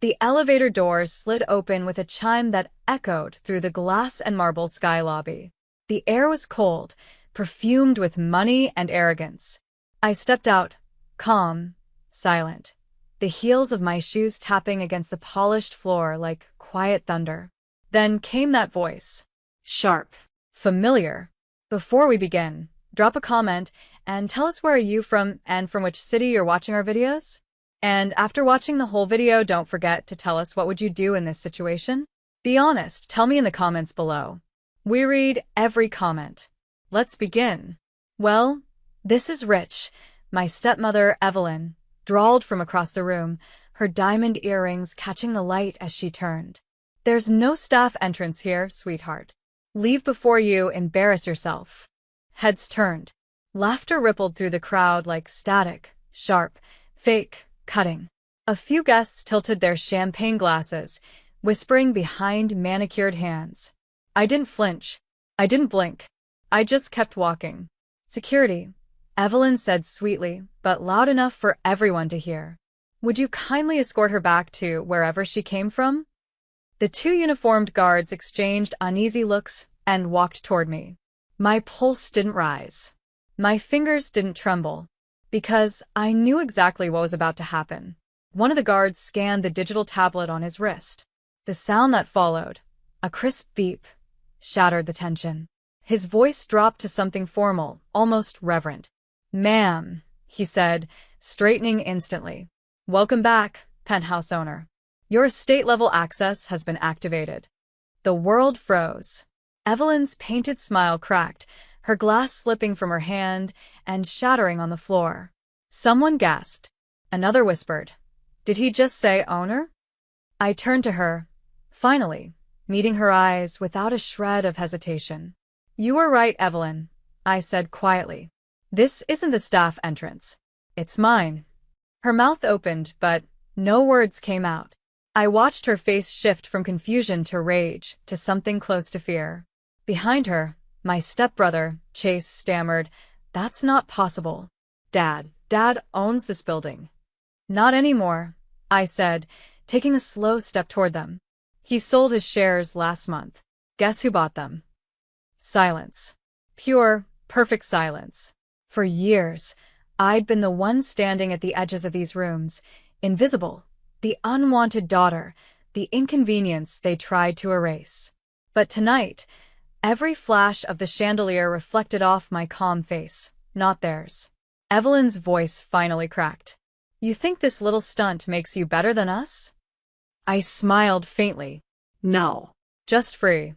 The elevator doors slid open with a chime that echoed through the glass and marble sky lobby. The air was cold, perfumed with money and arrogance. I stepped out, calm, silent, the heels of my shoes tapping against the polished floor like quiet thunder. Then came that voice. Sharp. Familiar. Before we begin, drop a comment and tell us where are you from and from which city you're watching our videos? And after watching the whole video, don't forget to tell us what would you do in this situation? Be honest, tell me in the comments below. We read every comment. Let's begin. Well, this is Rich. My stepmother, Evelyn, drawled from across the room, her diamond earrings catching the light as she turned. There's no staff entrance here, sweetheart. Leave before you embarrass yourself. Heads turned. Laughter rippled through the crowd like static, sharp, fake, cutting. A few guests tilted their champagne glasses, whispering behind manicured hands. I didn't flinch. I didn't blink. I just kept walking. Security, Evelyn said sweetly, but loud enough for everyone to hear. Would you kindly escort her back to wherever she came from? The two uniformed guards exchanged uneasy looks and walked toward me. My pulse didn't rise. My fingers didn't tremble, because I knew exactly what was about to happen. One of the guards scanned the digital tablet on his wrist. The sound that followed, a crisp beep, shattered the tension. His voice dropped to something formal, almost reverent. "Ma'am," he said, straightening instantly. "Welcome back, penthouse owner. Your estate-level access has been activated." The world froze. Evelyn's painted smile cracked, her glass slipping from her hand and shattering on the floor. Someone gasped. Another whispered, "Did he just say owner?" I turned to her, finally, meeting her eyes without a shred of hesitation. "You were right, Evelyn," I said quietly. "This isn't the staff entrance. It's mine." Her mouth opened, but no words came out. I watched her face shift from confusion to rage to something close to fear. Behind her, my stepbrother, Chase, stammered, "That's not possible. Dad owns this building." "Not anymore," I said, taking a slow step toward them. "He sold his shares last month. Guess who bought them?" Silence. Pure, perfect silence. For years, I'd been the one standing at the edges of these rooms, invisible, the unwanted daughter, the inconvenience they tried to erase. But tonight, every flash of the chandelier reflected off my calm face, not theirs. Evelyn's voice finally cracked. "You think this little stunt makes you better than us?" I smiled faintly. "No. Just free."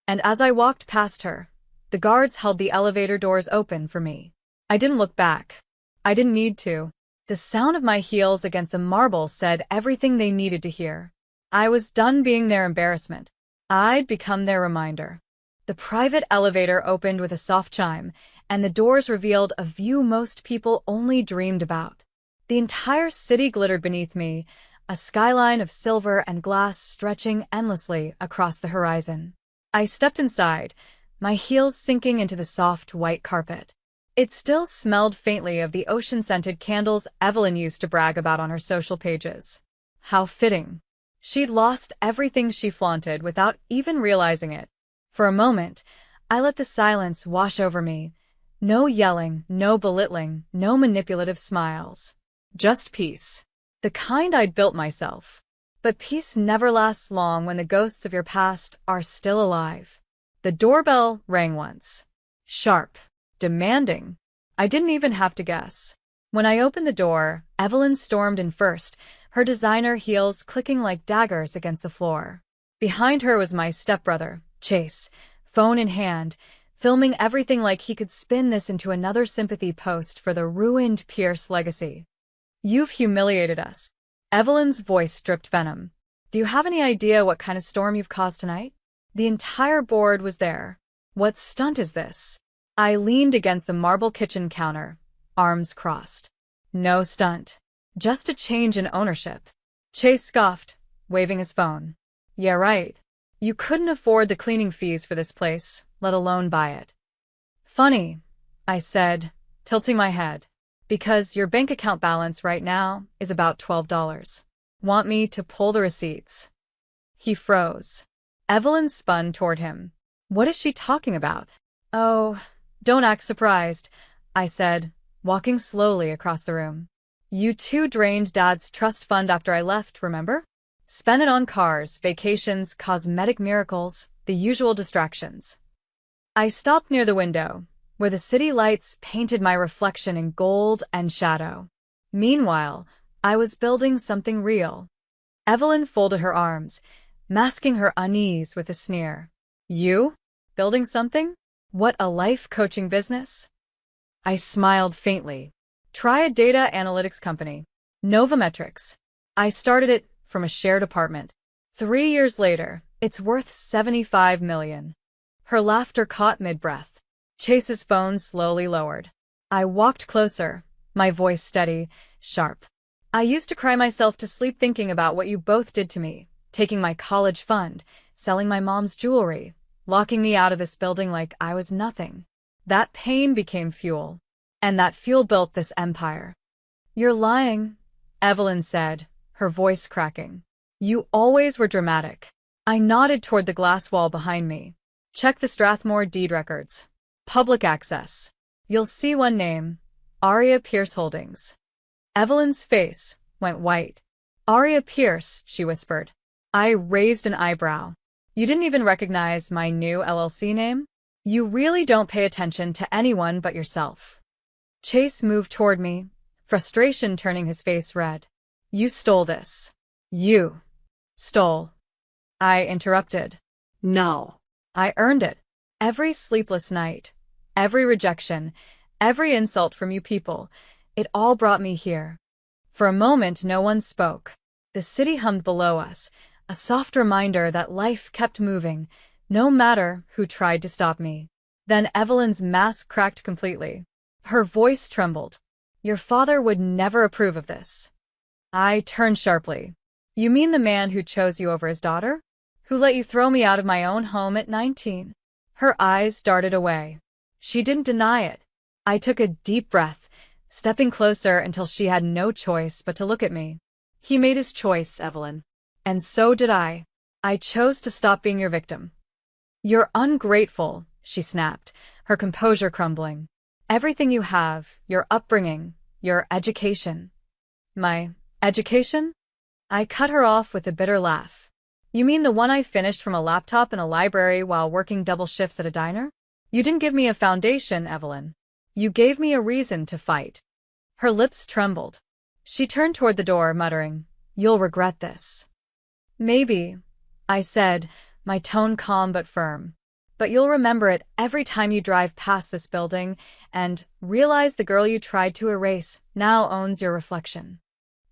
And as I walked past her, the guards held the elevator doors open for me. I didn't look back. I didn't need to. The sound of my heels against the marble said everything they needed to hear. I was done being their embarrassment. I'd become their reminder. The private elevator opened with a soft chime, and the doors revealed a view most people only dreamed about. The entire city glittered beneath me, a skyline of silver and glass stretching endlessly across the horizon. I stepped inside, my heels sinking into the soft white carpet. It still smelled faintly of the ocean-scented candles Evelyn used to brag about on her social pages. How fitting. She'd lost everything she flaunted without even realizing it. For a moment, I let the silence wash over me. No yelling, no belittling, no manipulative smiles. Just peace. The kind I'd built myself. But peace never lasts long when the ghosts of your past are still alive. The doorbell rang once. Sharp. Demanding. I didn't even have to guess. When I opened the door, Evelyn stormed in first, her designer heels clicking like daggers against the floor. Behind her was my stepbrother, Chase, phone in hand, filming everything like he could spin this into another sympathy post for the ruined Pierce legacy. "You've humiliated us." Evelyn's voice dripped venom. "Do you have any idea what kind of storm you've caused tonight? The entire board was there. What stunt is this?" I leaned against the marble kitchen counter, arms crossed. "No stunt. Just a change in ownership." Chase scoffed, waving his phone. "Yeah, right. You couldn't afford the cleaning fees for this place, let alone buy it." "Funny," I said, tilting my head, "because your bank account balance right now is about $12. Want me to pull the receipts? He froze. Evelyn spun toward him. What is she talking about? Oh, don't act surprised, I said, walking slowly across the room. You two drained Dad's trust fund after I left, remember? Spent it on cars, vacations, cosmetic miracles, the usual distractions. I stopped near the window, where the city lights painted my reflection in gold and shadow. Meanwhile, I was building something real. Evelyn folded her arms, masking her unease with a sneer. You? Building something? What, a life coaching business? I smiled faintly. Try a data analytics company. Novometrics. I started it from a shared apartment. 3 years later, it's worth $75 million. Her laughter caught mid-breath. Chase's phone slowly lowered. I walked closer, my voice steady, sharp. I used to cry myself to sleep thinking about what you both did to me, taking my college fund, selling my mom's jewelry, locking me out of this building like I was nothing. That pain became fuel, and that fuel built this empire. You're lying, Evelyn said, her voice cracking. You always were dramatic. I nodded toward the glass wall behind me. Check the Strathmore deed records. Public access. You'll see one name, Aria Pierce Holdings. Evelyn's face went white. Aria Pierce, she whispered. I raised an eyebrow. You didn't even recognize my new LLC name? You really don't pay attention to anyone but yourself. Chase moved toward me, frustration turning his face red. You stole this. You stole. I interrupted. No. I earned it. Every sleepless night, every rejection, every insult from you people, it all brought me here. For a moment, no one spoke. The city hummed below us, a soft reminder that life kept moving, no matter who tried to stop me. Then Evelyn's mask cracked completely. Her voice trembled. Your father would never approve of this. I turned sharply. You mean the man who chose you over his daughter? Who let you throw me out of my own home at 19? Her eyes darted away. She didn't deny it. I took a deep breath, stepping closer until she had no choice but to look at me. He made his choice, Evelyn. And so did I. I chose to stop being your victim. You're ungrateful, she snapped, her composure crumbling. Everything you have, your upbringing, your education. My education? I cut her off with a bitter laugh. You mean the one I finished from a laptop in a library while working double shifts at a diner? You didn't give me a foundation, Evelyn. You gave me a reason to fight. Her lips trembled. She turned toward the door, muttering, You'll regret this. Maybe, I said, my tone calm but firm. But you'll remember it every time you drive past this building and realize the girl you tried to erase now owns your reflection.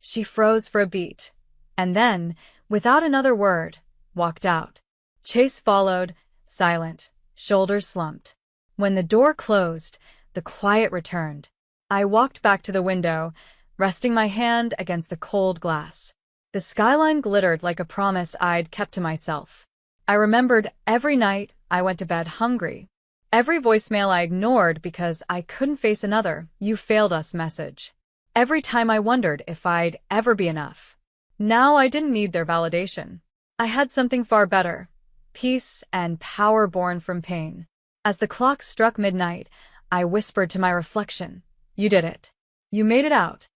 She froze for a beat, and then, without another word, walked out. Chase followed, silent, shoulders slumped. When the door closed, the quiet returned. I walked back to the window, resting my hand against the cold glass. The skyline glittered like a promise I'd kept to myself. I remembered every night I went to bed hungry. Every voicemail I ignored because I couldn't face another "you failed us" message. Every time I wondered if I'd ever be enough. Now I didn't need their validation. I had something far better. Peace and power born from pain. As the clock struck midnight, I whispered to my reflection, You did it. You made it out.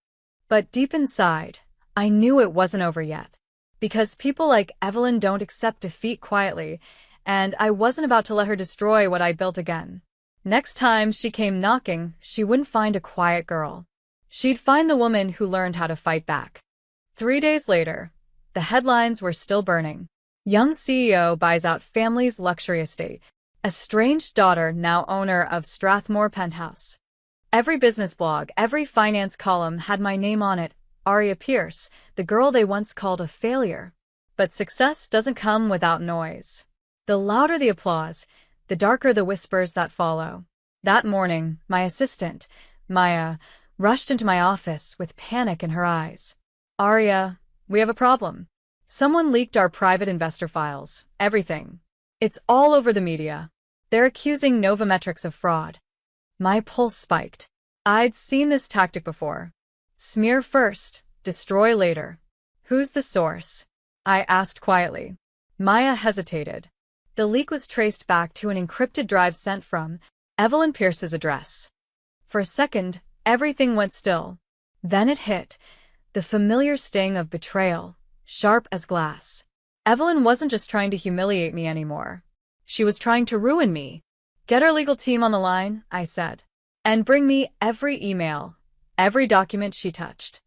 But deep inside, I knew it wasn't over yet. Because people like Evelyn don't accept defeat quietly, and I wasn't about to let her destroy what I built again. Next time she came knocking, she wouldn't find a quiet girl. She'd find the woman who learned how to fight back. 3 days later, the headlines were still burning. Young CEO buys out family's luxury estate. Estranged daughter now owner of Strathmore penthouse. Every business blog, every finance column had my name on it. Aria Pierce, the girl they once called a failure. But success doesn't come without noise. The louder the applause, the darker the whispers that follow. That morning, my assistant, Maya, rushed into my office with panic in her eyes. Aria, we have a problem. Someone leaked our private investor files. Everything. It's all over the media. They're accusing Novometrics of fraud. My pulse spiked. I'd seen this tactic before. Smear first, destroy later. Who's the source? I asked quietly. Maya hesitated. The leak was traced back to an encrypted drive sent from Evelyn Pierce's address. For a second, everything went still. Then it hit. The familiar sting of betrayal, sharp as glass. Evelyn wasn't just trying to humiliate me anymore. She was trying to ruin me. Get our legal team on the line, I said. And bring me every email, every document she touched.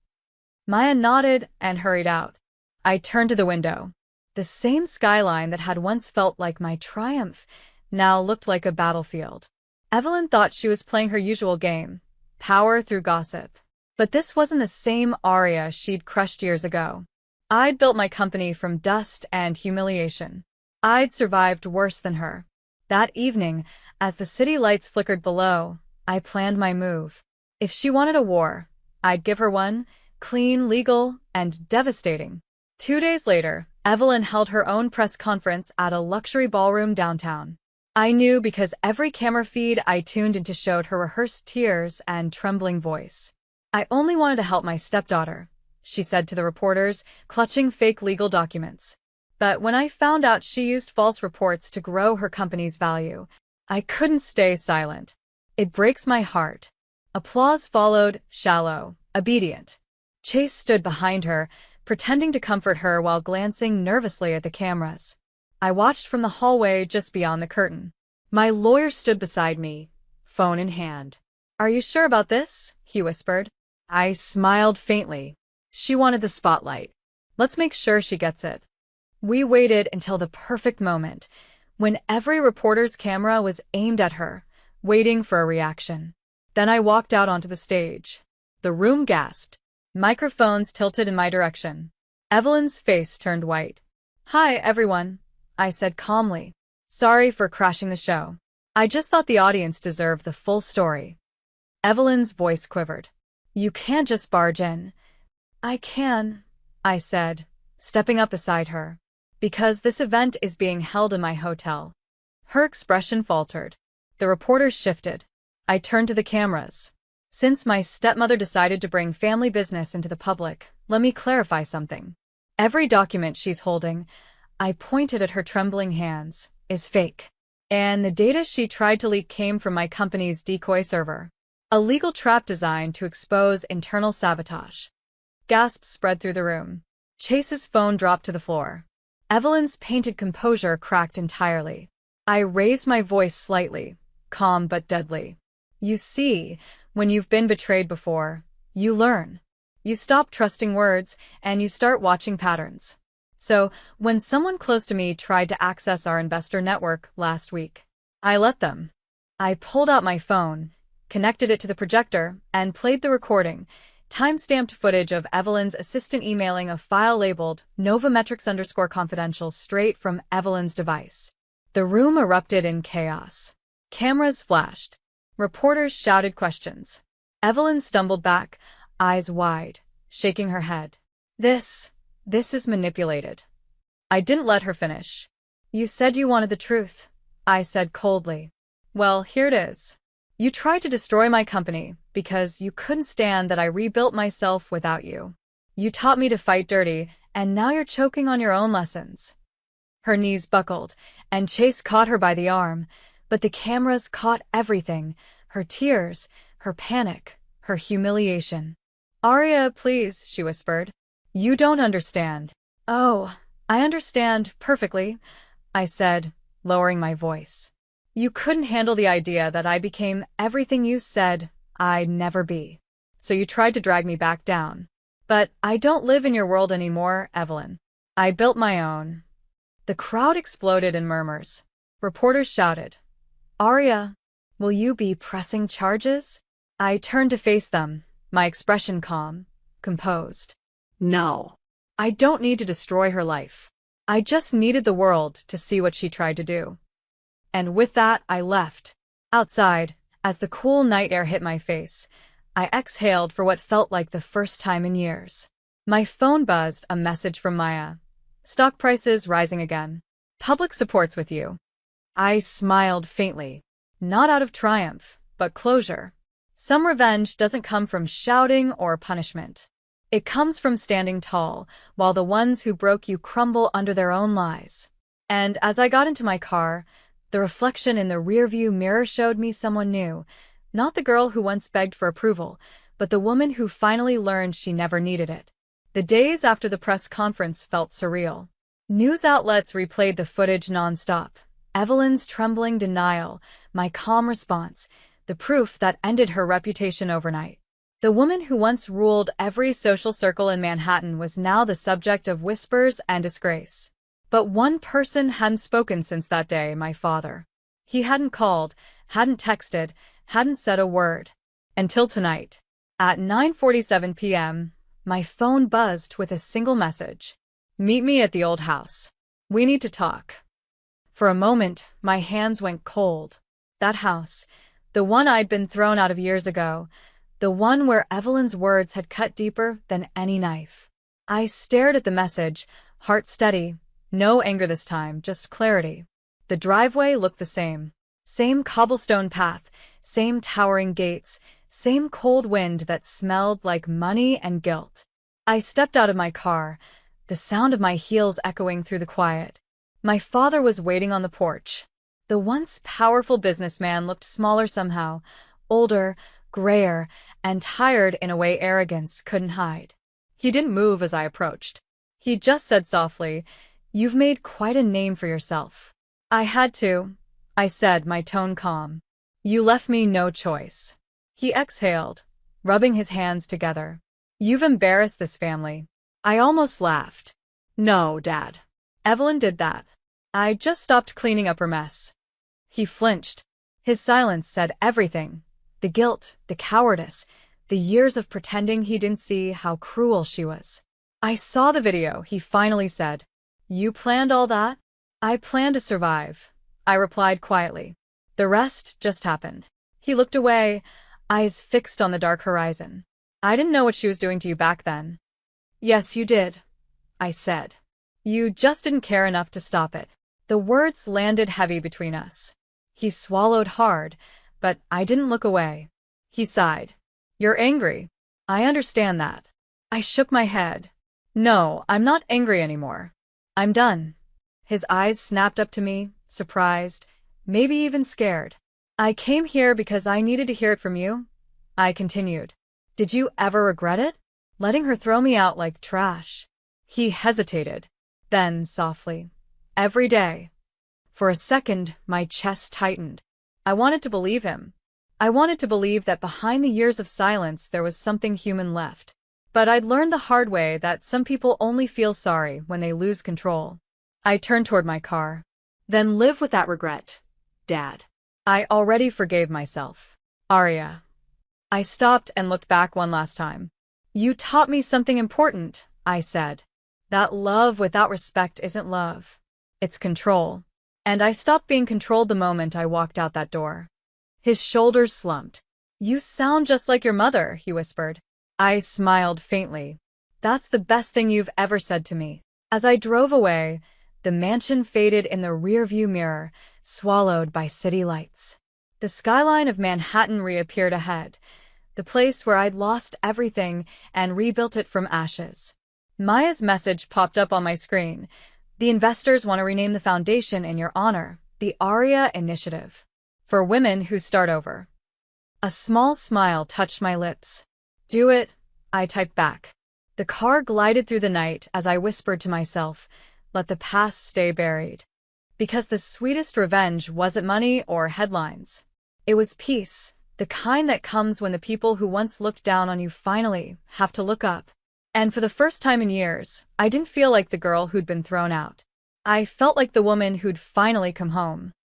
Maya nodded and hurried out. I turned to the window. The same skyline that had once felt like my triumph now looked like a battlefield. Evelyn thought she was playing her usual game, power through gossip. But this wasn't the same Aria she'd crushed years ago. I'd built my company from dust and humiliation. I'd survived worse than her. That evening, as the city lights flickered below, I planned my move. If she wanted a war, I'd give her one, clean, legal, and devastating. 2 days later, Evelyn held her own press conference at a luxury ballroom downtown. I knew because every camera feed I tuned into showed her rehearsed tears and trembling voice. I only wanted to help my stepdaughter, she said to the reporters, clutching fake legal documents. But when I found out she used false reports to grow her company's value, I couldn't stay silent. It breaks my heart. Applause followed, shallow, obedient. Chase stood behind her, pretending to comfort her while glancing nervously at the cameras. I watched from the hallway just beyond the curtain. My lawyer stood beside me, phone in hand. Are you sure about this? He whispered. I smiled faintly. She wanted the spotlight. Let's make sure she gets it. We waited until the perfect moment, when every reporter's camera was aimed at her, waiting for a reaction. Then I walked out onto the stage. The room gasped. Microphones tilted in my direction. Evelyn's face turned white. Hi, everyone, I said calmly. Sorry for crashing the show. I just thought the audience deserved the full story. Evelyn's voice quivered. You can't just barge in. I can, I said, stepping up beside her. Because this event is being held in my hotel. Her expression faltered. The reporters shifted. I turned to the cameras. Since my stepmother decided to bring family business into the public, let me clarify something. Every document she's holding, I pointed at her trembling hands, is fake. And the data she tried to leak came from my company's decoy server. A legal trap designed to expose internal sabotage. Gasps spread through the room. Chase's phone dropped to the floor. Evelyn's painted composure cracked entirely. I raised my voice slightly, calm but deadly. You see, when you've been betrayed before, you learn. You stop trusting words, and you start watching patterns. So, when someone close to me tried to access our investor network last week, I let them. I pulled out my phone, connected it to the projector, and played the recording, time-stamped footage of Evelyn's assistant emailing a file labeled Novometrics_confidential straight from Evelyn's device. The room erupted in chaos. Cameras flashed. Reporters shouted questions. Evelyn stumbled back, eyes wide, shaking her head. This is manipulated. I didn't let her finish. You said you wanted the truth, I said coldly. Well, here it is. You tried to destroy my company because you couldn't stand that I rebuilt myself without you. You taught me to fight dirty, and now you're choking on your own lessons. Her knees buckled, and Chase caught her by the arm, but the cameras caught everything, her tears, her panic, her humiliation. Aria, please, she whispered. You don't understand. Oh, I understand perfectly, I said, lowering my voice. You couldn't handle the idea that I became everything you said I'd never be. So you tried to drag me back down. But I don't live in your world anymore, Evelyn. I built my own. The crowd exploded in murmurs. Reporters shouted, Aria, will you be pressing charges? I turned to face them, my expression calm, composed. No. I don't need to destroy her life. I just needed the world to see what she tried to do. And with that, I left. Outside, as the cool night air hit my face, I exhaled for what felt like the first time in years. My phone buzzed, a message from Maya. Stock prices rising again. Public supports with you. I smiled faintly. Not out of triumph, but closure. Some revenge doesn't come from shouting or punishment. It comes from standing tall, while the ones who broke you crumble under their own lies. And as I got into my car, the reflection in the rearview mirror showed me someone new, not the girl who once begged for approval, but the woman who finally learned she never needed it. The days after the press conference felt surreal. News outlets replayed the footage nonstop. Evelyn's trembling denial, my calm response, the proof that ended her reputation overnight. The woman who once ruled every social circle in Manhattan was now the subject of whispers and disgrace. But one person hadn't spoken since that day, my father. He hadn't called, hadn't texted, hadn't said a word. Until tonight. At 9:47 p.m., my phone buzzed with a single message. Meet me at the old house. We need to talk. For a moment, my hands went cold. That house, the one I'd been thrown out of years ago, the one where Evelyn's words had cut deeper than any knife. I stared at the message, heart steady, no anger this time, just clarity. The driveway looked the same. Same cobblestone path, same towering gates, same cold wind that smelled like money and guilt. I stepped out of my car, the sound of my heels echoing through the quiet. My father was waiting on the porch. The once powerful businessman looked smaller somehow, older, grayer, and tired in a way arrogance couldn't hide. He didn't move as I approached. He just said softly, "You've made quite a name for yourself." "I had to," I said, my tone calm. "You left me no choice." He exhaled, rubbing his hands together. "You've embarrassed this family." I almost laughed. "No, Dad. Evelyn did that. I just stopped cleaning up her mess." He flinched. His silence said everything. The guilt, the cowardice, the years of pretending he didn't see how cruel she was. "I saw the video," he finally said. "You planned all that?" "I planned to survive," I replied quietly. "The rest just happened." He looked away, eyes fixed on the dark horizon. "I didn't know what she was doing to you back then." "Yes, you did," I said. "You just didn't care enough to stop it." The words landed heavy between us. He swallowed hard, but I didn't look away. He sighed. "You're angry. I understand that." I shook my head. "No, I'm not angry anymore. I'm done." His eyes snapped up to me, surprised, maybe even scared. "I came here because I needed to hear it from you," I continued. "Did you ever regret it? Letting her throw me out like trash?" He hesitated. Then, softly, "Every day." For a second, my chest tightened. I wanted to believe him. I wanted to believe that behind the years of silence there was something human left. But I'd learned the hard way that some people only feel sorry when they lose control. I turned toward my car. "Then live with that regret, Dad." I already forgave myself. "Arya." I stopped and looked back one last time. "You taught me something important," I said. "That love without respect isn't love. It's control." And I stopped being controlled the moment I walked out that door. His shoulders slumped. "You sound just like your mother," he whispered. I smiled faintly. "That's the best thing you've ever said to me." As I drove away, the mansion faded in the rearview mirror, swallowed by city lights. The skyline of Manhattan reappeared ahead, the place where I'd lost everything and rebuilt it from ashes. Maya's message popped up on my screen. "The investors want to rename the foundation in your honor, the Arya Initiative. For women who start over." A small smile touched my lips. "Do it," I typed back. The car glided through the night as I whispered to myself, "Let the past stay buried." Because the sweetest revenge wasn't money or headlines. It was peace, the kind that comes when the people who once looked down on you finally have to look up. And for the first time in years, I didn't feel like the girl who'd been thrown out. I felt like the woman who'd finally come home.